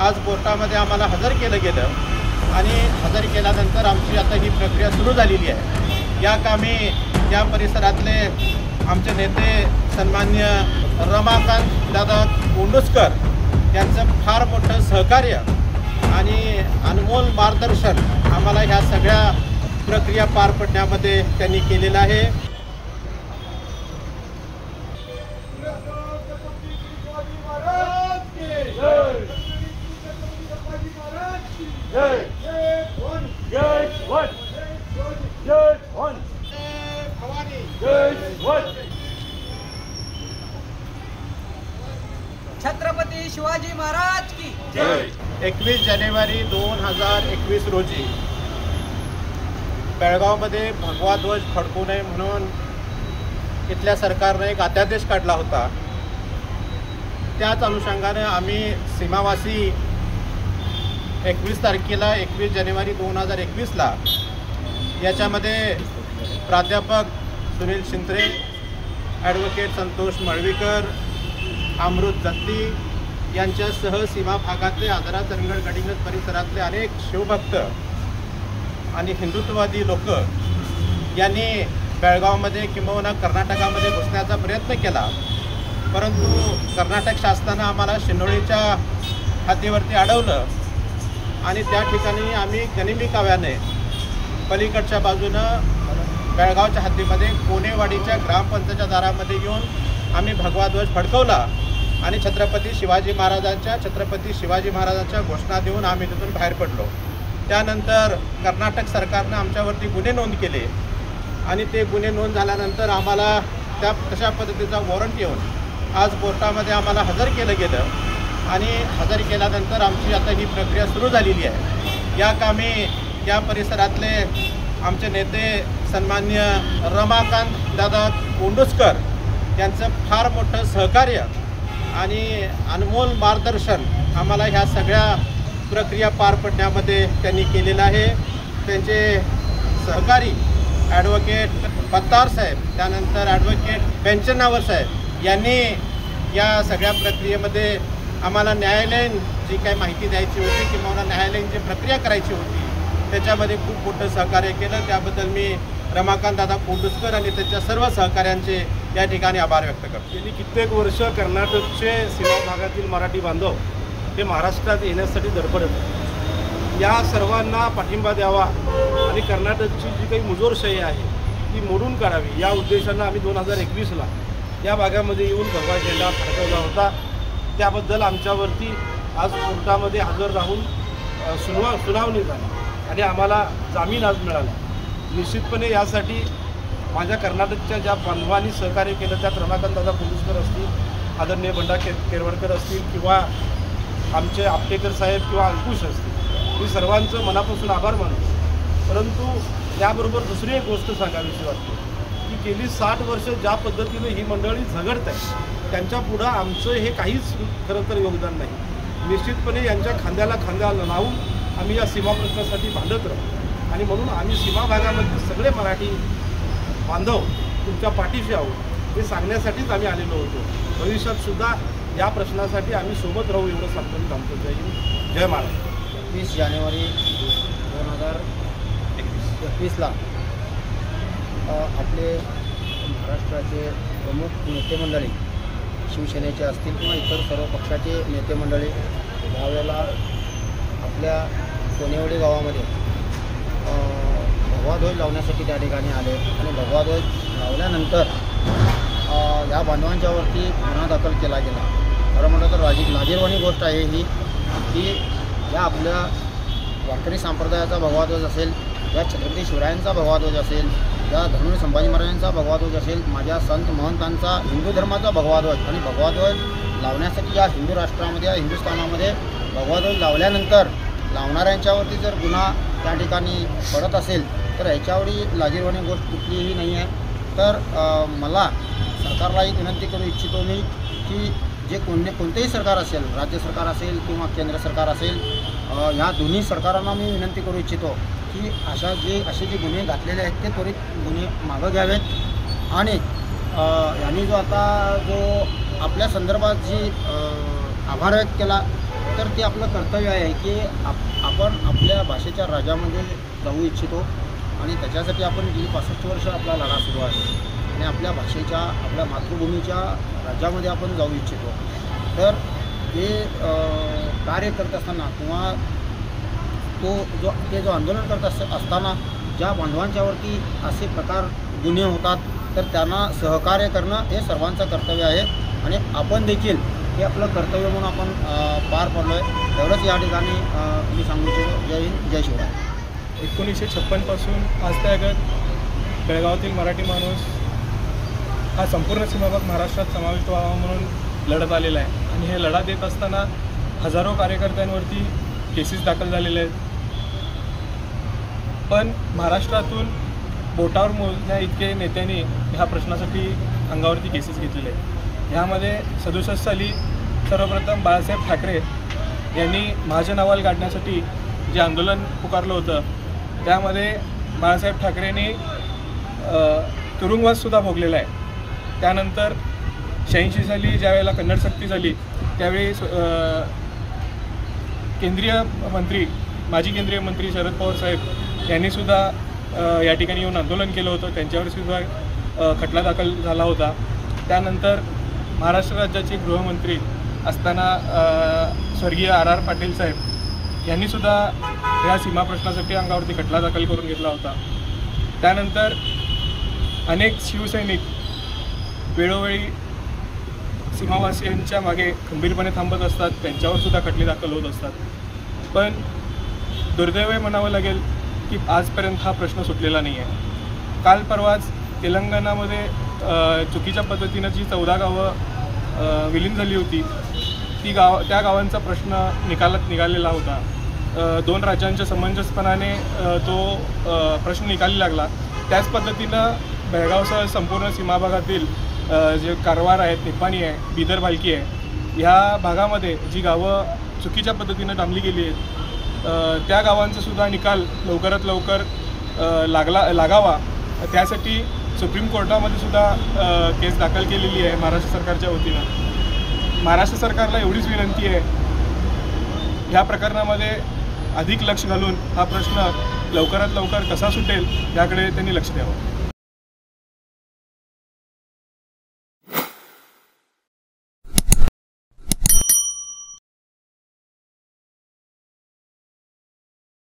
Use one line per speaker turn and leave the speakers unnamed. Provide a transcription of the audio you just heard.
आज कोर्टामध्ये आम्हाला हजर केलं गेलं आणि हजर केल्यानंतर आमची आता ही प्रक्रिया सुरू झालेली आहे। या कामी या परिसरातले आमचे नेते सन्मान्य रमाकांत दादा कोंडुस्कर यांचं फार मोठं सहकार्य आणि अनमोल मार्गदर्शन आम्हाला ह्या सगळ्या प्रक्रिया पार पडण्यामध्ये त्यांनी केलेलं आहे।
छत्रपती शिवाजी महाराज की
जय। 21 जानेवारी 2021 रोजी बेळगावमध्ये भगवा ध्वज फडकू नये म्हणून इथल्या सरकारने एक अध्यादेश काढला होता। त्याच अनुषंगाने आम्ही सीमावासी 21 तारखेला 21 जानेवारी 2021ला याच्यामध्ये प्राध्यापक सुनील शिंत्रे, ॲडव्होकेट संतोष मळवीकर, अमृत जत्ती यांच्यासह सीमा भागातले आदरा चंदगड गडिंग्लज परिसरातले अनेक शिवभक्त आणि हिंदुत्ववादी लोक यांनी बेळगावमध्ये किंबहुना कर्नाटकामध्ये घुसण्याचा प्रयत्न केला, परंतु कर्नाटक शासनानं आम्हाला शिनोळीच्या हद्दीवरती अडवलं आणि त्या ठिकाणी आम्ही गनिमी काव्याने पलीकडच्या बाजूनं बेळगावच्या हद्दीमध्ये कोनेवाडीच्या ग्रामपंचायतच्या दारामध्ये येऊन आम्ही भगवा ध्वज फडकवला आणि छत्रपती शिवाजी महाराजांच्या घोषणा देऊन आम्ही तिथून बाहेर पडलो। त्यानंतर कर्नाटक सरकारनं आमच्यावरती गुन्हे नोंद केले आणि ते गुन्हे नोंद झाल्यानंतर आम्हाला तशा पद्धतीचा वॉरंट येऊन आज कोर्टामध्ये आम्हाला हजर केलं गेलं आणि हजर केल्यानंतर आमची आता ही प्रक्रिया सुरू झालेली आहे। या कामी या परिसरातले आमचे नेते सन्मान्य रमाकांत दादा कोंडुस्कर यांचं फार मोठं सहकार्य आणि अनमोल मार्गदर्शन आम्हाला ह्या सगळ्या प्रक्रिया पार पडण्यामध्ये त्यांनी केलेलं आहे। त्यांचे सहकारी ॲडव्होकेट पत्तार साहेब, त्यानंतर ॲडव्होकेट पेंचनावर साहेब यांनी या सगळ्या प्रक्रियेमध्ये आम्हाला न्यायालयीन जी काही माहिती द्यायची होती किंवा न्यायालयीन जी प्रक्रिया करायची होती त्याच्यामध्ये खूप मोठं सहकार्य केलं। त्याबद्दल मी रमाकांत दादा कोंडुस्कर आणि त्यांच्या सर्व सहकाऱ्यांचे या ठिकाणी आभार व्यक्त करतो।
गेली कित्येक वर्ष कर्नाटकचे सीमा भागातील मराठी बांधव हे महाराष्ट्रात येण्यासाठी धडपडत, या सर्वांना पाठिंबा द्यावा आणि कर्नाटकची जी काही मुजोरशाही आहे ती मोडून काढावी या उद्देशानं आम्ही 2021ला या भागामध्ये येऊन भगवा झेंडा फडकवला होता। त्याबद्दल आमच्यावरती आज कोर्टामध्ये हजर राहून सुनावणी झाली आणि आम्हाला जामीन आज मिळाला। निश्चितपणे यासाठी माझ्या कर्नाटकच्या ज्या बांधवांनी सहकार्य केलं त्यात रमाकांत दादा कोंडुस्कर असतील, आदरणीय बंडा केरवडकर असतील किंवा आमचे आपटेकर साहेब किंवा अंकुश असतील, मी सर्वांचं मनापासून आभार मानतो। परंतु त्याबरोबर दुसरी एक गोष्ट सांगावीशी वाटते की गेली 60 वर्ष ज्या पद्धतीने ही मंडळी झगडत आहे त्यांच्या पुढं आमचं हे काहीच खरं तर योगदान नाही। निश्चितपणे यांच्या खांद्याला खांदा लावून आम्ही या सीमा प्रश्नासाठी भांडत राहू आणि म्हणून आम्ही सीमा भागामध्ये सगळे मराठी बांधव तुमच्या पाठीशी आहोत हे सांगण्यासाठीच आम्ही आलेलो होतो। भविष्यातसुद्धा या प्रश्नासाठी आम्ही सोबत राहू एवढं सांगून थांबतो। जय हिंद, जय महाराष्ट्र।
20 जानेवारी 2021ला आपले महाराष्ट्राचे प्रमुख नेते मंडळी शिवसेनेचे असतील किंवा इतर सर्व पक्षाचे नेते मंडळी यावेळेला आपल्या कोनेवाडी गावामध्ये भगवा ध्वज लावण्यासाठी त्या ठिकाणी आले आणि भगवा ध्वज लावल्यानंतर या बांधवांच्यावरती गुन्हा दाखल केला गेला। खरं म्हटलं तर लाजिरवाणी गोष्ट आहे ही की या आपल्या वारकरी संप्रदायाचा भगवा ध्वज असेल, या छत्रपती शिवरायांचा भगवा ध्वज असेल, या धर्मवीर संभाजी महाराजांचा भगवा ध्वज असेल, माझ्या संत महंतांचा हिंदू धर्माचा भगवा ध्वज आणि भगवा ध्वज लावण्यासाठी या हिंदू राष्ट्रामध्ये या हिंदुस्थानामध्ये भगवा ध्वज लावल्यानंतर लावणाऱ्यांच्यावरती जर गुन्हा त्या ठिकाणी पडत असेल तर ह्याच्यावरही लाजिरवाणी गोष्ट कुठलीही नाही आहे। तर मला सरकारलाही विनंती करू इच्छितो मी की जे कोणतेही सरकार असेल, राज्य सरकार असेल किंवा केंद्र सरकार असेल, ह्या दोन्ही सरकारांना मी विनंती करू इच्छितो की असे जे गुन्हे घातलेले आहेत ते त्वरित गुन्हे मागं घ्यावेत आणि यांनी जो आपल्या संदर्भात जी आभार व्यक्त केला तर ते आपलं कर्तव्य आहे की आपण आपल्या भाषेच्या राज्यामध्ये जाऊ इच्छितो आणि त्याच्यासाठी आपण गेली 65 वर्ष आपला लढा सुरू आहे आणि आपल्या भाषेच्या आपल्या मातृभूमीच्या राज्यामध्ये आपण जाऊ इच्छितो. तर ते कार्य करत असताना किंवा ते जो आंदोलन करत असताना ज्या बांधवांच्यावरती असे प्रकार गुन्हे होतात तर त्यांना सहकार्य करणं हे सर्वांचं कर्तव्य आहे आणि आपण देखील हे आपलं कर्तव्य म्हणून आपण पार पडलो आहे. एवढंच या ठिकाणी मी सांगू इच्छितो. जय हिंद, जय शिवराय.
1956 पासून आजतागत बेळगावातील मराठी माणूस हा संपूर्ण सीमाभाग महाराष्ट्रात समाविष्ट व्हावा म्हणून लढत आलेला आहे आणि हे लढा देत असताना हजारो कार्यकर्त्यांवरती केसेस दाखल झालेले आहेत. पण महाराष्ट्रातून बोटावर मोजण्या इतके नेत्यांनी ह्या प्रश्नासाठी अंगावरती केसेस घेतलेले आहेत. ह्यामध्ये 67 साली सर्वप्रथम बाळासाहेब ठाकरे यांनी महाजन अहवाल काढण्यासाठी जे आंदोलन पुकारलं होतं त्यामध्ये बाळासाहेब ठाकरेंनी तुरुंगवाससुद्धा भोगलेला आहे. त्यानंतर 86 साली ज्यावेळेला कन्नड सक्ती झाली त्यावेळी माजी केंद्रीय मंत्री शरद पवार साहेब यांनीसुद्धा या ठिकाणी येऊन आंदोलन केलं होतं. त्यांच्यावरसुद्धा खटला दाखल झाला होता. त्यानंतर महाराष्ट्र राज्याचे गृहमंत्री असताना स्वर्गीय RR पाटील साहेब यांनीसुद्धा या सीमा प्रश्नासाठी अंगावरती खटला दाखल करून घेतला होता. त्यानंतर अनेक शिवसैनिक वेळोवेळी सीमावासियांच्या मागे खंबीरपणे थांबत असतात, त्यांच्यावरसुद्धा खटले दाखल होत असतात. पण दुर्दैव म्हणावं लागेल की आजपर्यंत हा प्रश्न सुटलेला नाही आहे. काल परवाच तेलंगणामध्ये चुकीच्या पद्धतीनं जी 14 गावं विलीन झाली होती त्या गावांचा प्रश्न निकालात निघालेला होता. 2 राज्यांच्या समंजसपणाने तो प्रश्न निकाली लागला. त्याच पद्धतीनं बेळगावसह संपूर्ण सीमाभागातील जे कारवार आहेत, निपाणी आहे, बिदर भालकी आहे, ह्या भागामध्ये जी गावं चुकीच्या पद्धतीनं डांबली गेली आहेत त्या गावांचासुद्धा निकाल लवकरात लवकर लागावा त्यासाठी सुप्रीम कोर्टामध्ये सुद्धा केस दाखल केलेली आहे महाराष्ट्र सरकारच्या वतीनं. महाराष्ट्र सरकारला एवढीच विनंती आहे ह्या प्रकरणामध्ये अधिक लक्ष घालून हा प्रश्न लवकरात लवकर कसा सुटेल याकडे त्यांनी लक्ष द्यावं.